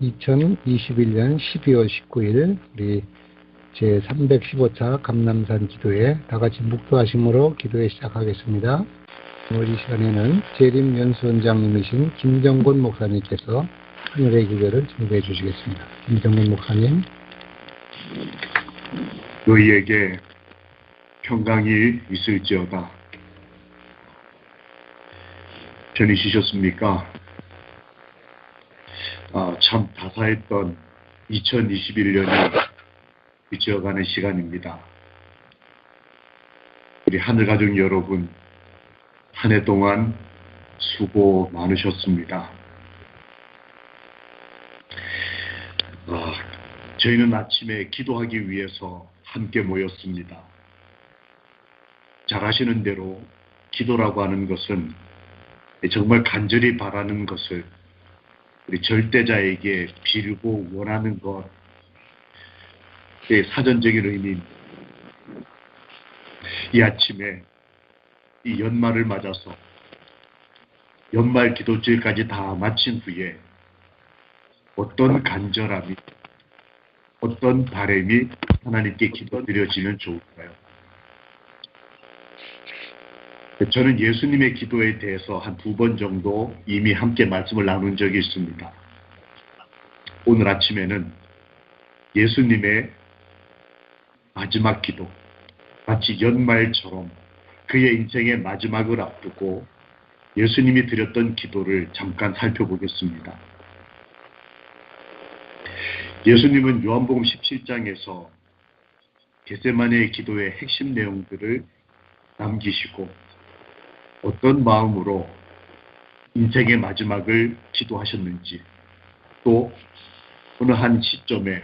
2021년 12월 19일 우리 제315차 감람산 기도회 다같이 묵도하심으로 기도회 시작하겠습니다. 오늘 이 시간에는 재림연수원장님이신 김정곤 목사님께서 하늘의 기도를 준비해 주시겠습니다. 김정곤 목사님. 너희에게 평강이 있을지어다. 편히 쉬셨습니까? 참 다사했던 2021년이 비치어가는 시간입니다. 우리 하늘가족 여러분, 한 해 동안 수고 많으셨습니다. 저희는 아침에 기도하기 위해서 함께 모였습니다. 잘 아시는 대로 기도라고 하는 것은 정말 간절히 바라는 것을 우리 절대자에게 빌고 원하는 것의 사전적인 의미입니다. 이 아침에 이 연말을 맞아서 연말 기도절까지 다 마친 후에 어떤 간절함이, 어떤 바람이 하나님께 기도드려지면 좋을까요? 저는 예수님의 기도에 대해서 한 2번 정도 이미 함께 말씀을 나눈 적이 있습니다. 오늘 아침에는 예수님의 마지막 기도, 마치 연말처럼 그의 인생의 마지막을 앞두고 예수님이 드렸던 기도를 잠깐 살펴보겠습니다. 예수님은 요한복음 17장에서 겟세마네의 기도의 핵심 내용들을 남기시고 어떤 마음으로 인생의 마지막을 기도하셨는지, 또 어느 한 시점에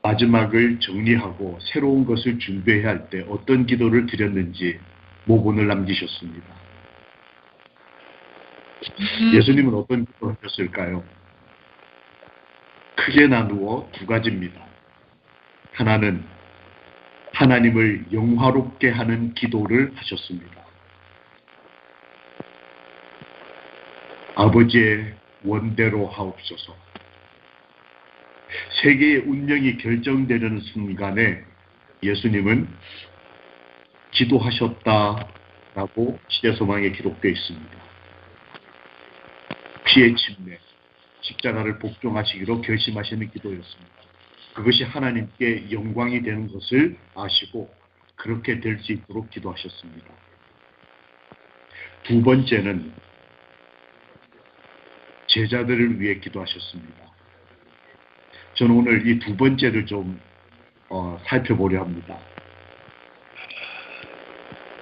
마지막을 정리하고 새로운 것을 준비해야 할 때 어떤 기도를 드렸는지 모본을 남기셨습니다. 예수님은 어떤 기도를 하셨을까요? 크게 나누어 2가지입니다. 하나는 하나님을 영화롭게 하는 기도를 하셨습니다. 아버지의 원대로 하옵소서. 세계의 운명이 결정되는 순간에 예수님은 기도하셨다라고 시대소망에 기록되어 있습니다. 피의 침례, 십자가를 복종하시기로 결심하시는 기도였습니다. 그것이 하나님께 영광이 되는 것을 아시고 그렇게 될 수 있도록 기도하셨습니다. 2번째는 제자들을 위해 기도하셨습니다. 저는 오늘 이 2번째를 좀 살펴보려 합니다.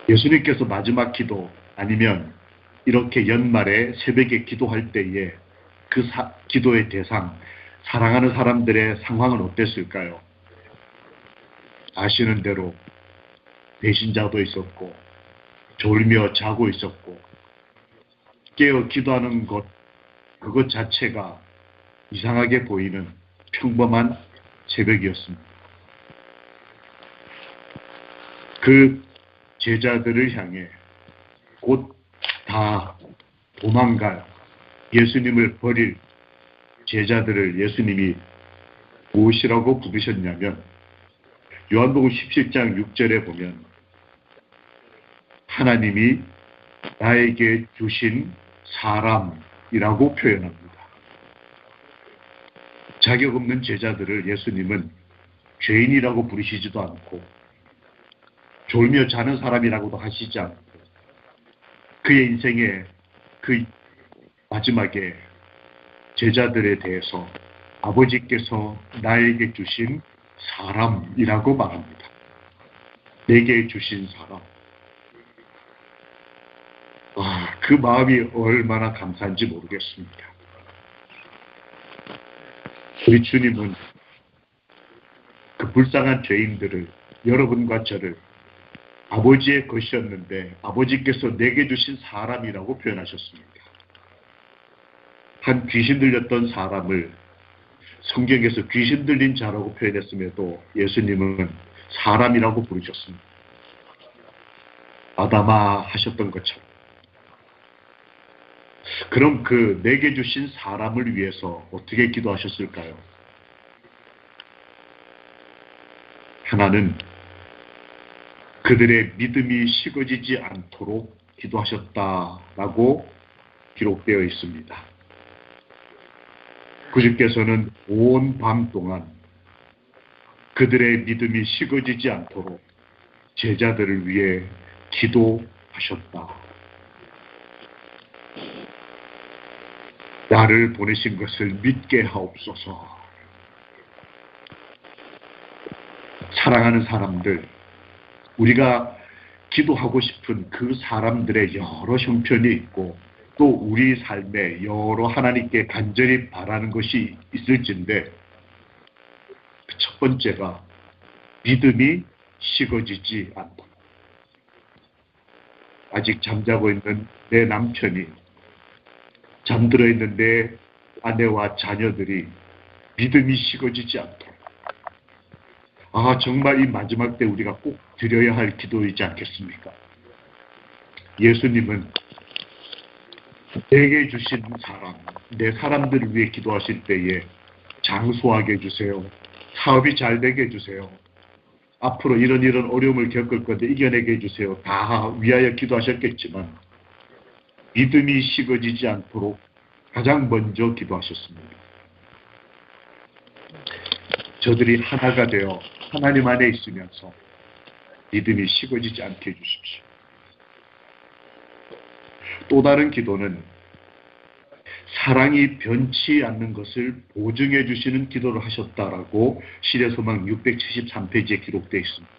예수님께서 마지막 기도 아니면 이렇게 연말에 새벽에 기도할 때에 그 기도의 대상, 사랑하는 사람들의 상황은 어땠을까요? 아시는 대로 배신자도 있었고 졸며 자고 있었고 깨어 기도하는 것, 그것 자체가 이상하게 보이는 평범한 새벽이었습니다. 그 제자들을 향해 곧 다 도망갈, 예수님을 버릴 제자들을 예수님이 무엇이라고 부르셨냐면 요한복음 17장 6절에 보면 하나님이 나에게 주신 사람이라고 표현합니다. 자격 없는 제자들을 예수님은 죄인이라고 부르시지도 않고 졸며 자는 사람이라고도 하시지 않고 그의 인생의 그 마지막에 제자들에 대해서 아버지께서 나에게 주신 사람이라고 말합니다. 내게 주신 사람. 그 마음이 얼마나 감사한지 모르겠습니다. 우리 주님은 그 불쌍한 죄인들을, 여러분과 저를 아버지의 것이었는데 아버지께서 내게 주신 사람이라고 표현하셨습니다. 한 귀신 들렸던 사람을 성경에서 귀신 들린 자라고 표현했음에도 예수님은 사람이라고 부르셨습니다. 아담아 하셨던 것처럼 그럼 그 내게 주신 사람을 위해서 어떻게 기도하셨을까요? 하나는 그들의 믿음이 식어지지 않도록 기도하셨다라고 기록되어 있습니다. 구주께서는 온 밤 동안 그들의 믿음이 식어지지 않도록 제자들을 위해 기도하셨다. 나를 보내신 것을 믿게 하옵소서. 사랑하는 사람들, 우리가 기도하고 싶은 그 사람들의 여러 형편이 있고 또 우리 삶에 여러 하나님께 간절히 바라는 것이 있을진데 그 첫 번째가 믿음이 식어지지 않다. 아직 잠자고 있는 내 남편이, 잠들어 있는 내 아내와 자녀들이 믿음이 식어지지 않도록, 정말 이 마지막 때 우리가 꼭 드려야 할 기도이지 않겠습니까? 예수님은 내게 주신 사람, 내 사람들을 위해 기도하실 때에 장수하게 해주세요. 사업이 잘 되게 해주세요. 앞으로 이런 어려움을 겪을 건데 이겨내게 해주세요. 다 위하여 기도하셨겠지만 믿음이 식어지지 않도록 가장 먼저 기도하셨습니다. 저들이 하나가 되어 하나님 안에 있으면서 믿음이 식어지지 않게 해주십시오. 또 다른 기도는 사랑이 변치 않는 것을 보증해 주시는 기도를 하셨다라고 시대소망 673페이지에 기록되어 있습니다.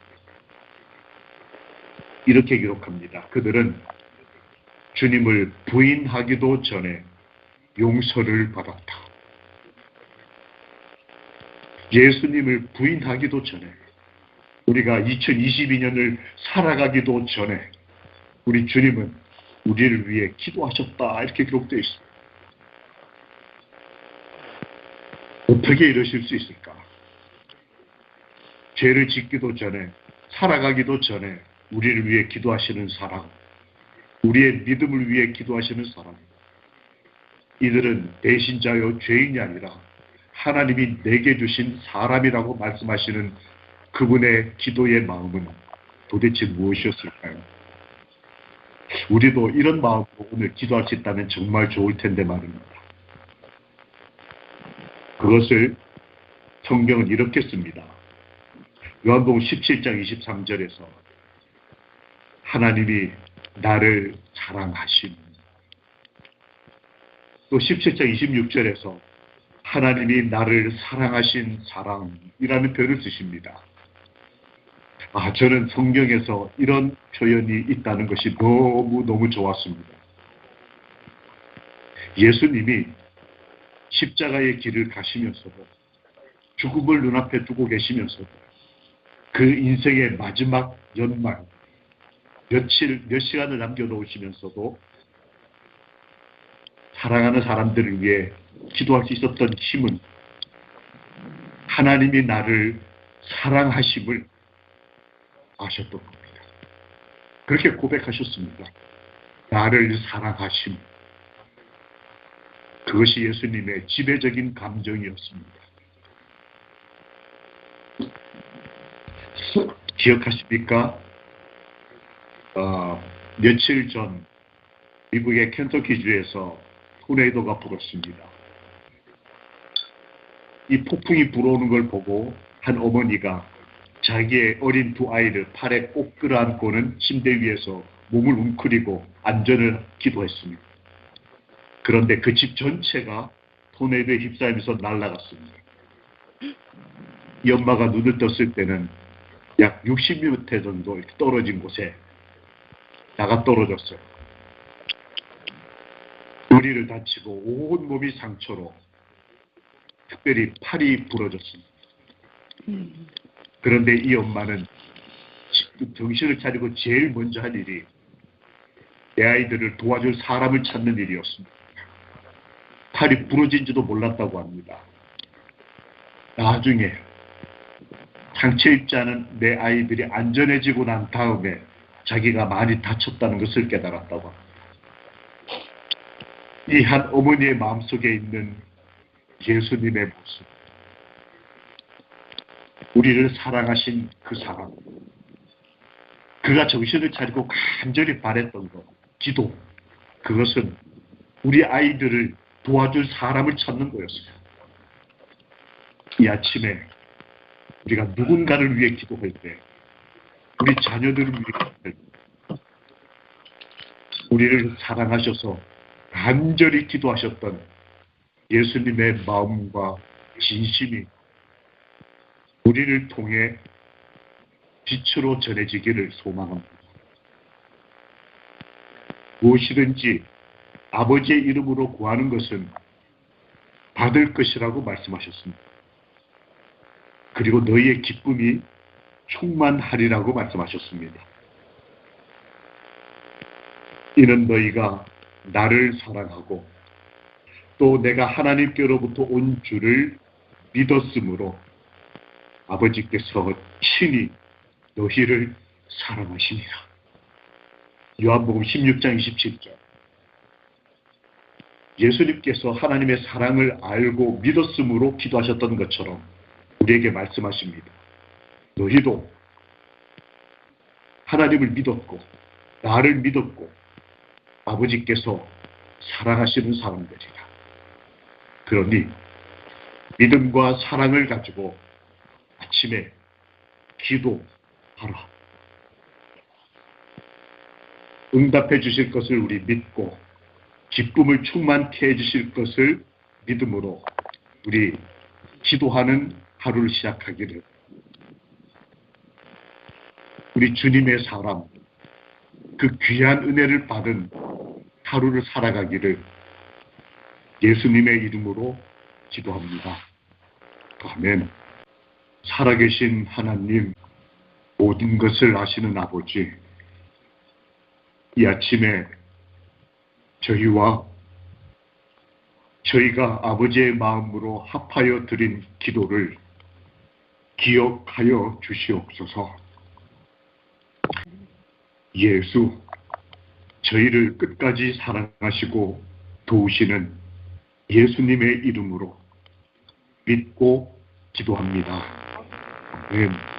이렇게 기록합니다. 그들은 주님을 부인하기도 전에 용서를 받았다. 예수님을 부인하기도 전에, 우리가 2022년을 살아가기도 전에 우리 주님은 우리를 위해 기도하셨다, 이렇게 기록되어 있습니다. 어떻게 이러실 수 있을까? 죄를 짓기도 전에, 살아가기도 전에 우리를 위해 기도하시는 사람, 우리의 믿음을 위해 기도하시는 사람, 이들은 배신자요 죄인이 아니라 하나님이 내게 주신 사람이라고 말씀하시는 그분의 기도의 마음은 도대체 무엇이었을까요? 우리도 이런 마음으로 오늘 기도할 수 있다면 정말 좋을 텐데 말입니다. 그것을 성경은 이렇게 씁니다. 요한복음 17장 23절에서 하나님이 나를 사랑하심, 또 17장 26절에서 하나님이 나를 사랑하신 사랑이라는 표현을 쓰십니다. 저는 성경에서 이런 표현이 있다는 것이 너무 좋았습니다. 예수님이 십자가의 길을 가시면서도, 죽음을 눈앞에 두고 계시면서도, 그 인생의 마지막 연말, 몇 시간을 남겨놓으시면서도 사랑하는 사람들을 위해 기도할 수 있었던 힘은 하나님이 나를 사랑하심을 아셨던 겁니다. 그렇게 고백하셨습니다. 나를 사랑하심. 그것이 예수님의 지배적인 감정이었습니다. 기억하십니까? 며칠 전 미국의 켄터키주에서 토네이도가 불었습니다. 이 폭풍이 불어오는 걸 보고 한 어머니가 자기의 어린 두 아이를 팔에 꼭 끌어안고는 침대 위에서 몸을 웅크리고 안전을 기도했습니다. 그런데 그 집 전체가 토네이도에 휩싸이면서 날아갔습니다. 이 엄마가 눈을 떴을 때는 약 60m 정도 떨어진 곳에 나가 떨어졌어요. 머리를 다치고 온 몸이 상처로, 특별히 팔이 부러졌습니다. 그런데 이 엄마는 정신을 차리고 제일 먼저 한 일이 내 아이들을 도와줄 사람을 찾는 일이었습니다. 팔이 부러진지도 몰랐다고 합니다. 나중에 상처 입지 않은 내 아이들이 안전해지고 난 다음에 자기가 많이 다쳤다는 것을 깨달았다고 합니다. 이 한 어머니의 마음속에 있는 예수님의 모습, 우리를 사랑하신 그 사랑, 그가 정신을 차리고 간절히 바랬던 것, 기도, 그것은 우리 아이들을 도와줄 사람을 찾는 거였어요. 이 아침에 우리가 누군가를 위해 기도할 때, 우리 자녀들을 위해 기도할 때, 우리를 사랑하셔서 간절히 기도하셨던 예수님의 마음과 진심이 우리를 통해 빛으로 전해지기를 소망합니다. 무엇이든지 아버지의 이름으로 구하는 것은 받을 것이라고 말씀하셨습니다. 그리고 너희의 기쁨이 충만하리라고 말씀하셨습니다. 이는 너희가 나를 사랑하고 또 내가 하나님께로부터 온 줄을 믿었으므로 아버지께서 친히 너희를 사랑하시니라. 요한복음 16장 27절. 예수님께서 하나님의 사랑을 알고 믿었으므로 기도하셨던 것처럼 우리에게 말씀하십니다. 너희도 하나님을 믿었고 나를 믿었고 아버지께서 사랑하시는 사람들이다. 그러니 믿음과 사랑을 가지고 아침에 기도하라. 응답해 주실 것을 우리 믿고 기쁨을 충만케 해 주실 것을 믿음으로 우리 기도하는 하루를 시작하기를, 우리 주님의 사람, 그 귀한 은혜를 받은 하루를 살아가기를 예수님의 이름으로 기도합니다. 아멘. 살아계신 하나님, 모든 것을 아시는 아버지, 이 아침에 저희와 저희가 아버지의 마음으로 합하여 드린 기도를 기억하여 주시옵소서. 예수, 저희를 끝까지 사랑하시고 도우시는 예수님의 이름으로 믿고 기도합니다. 아멘.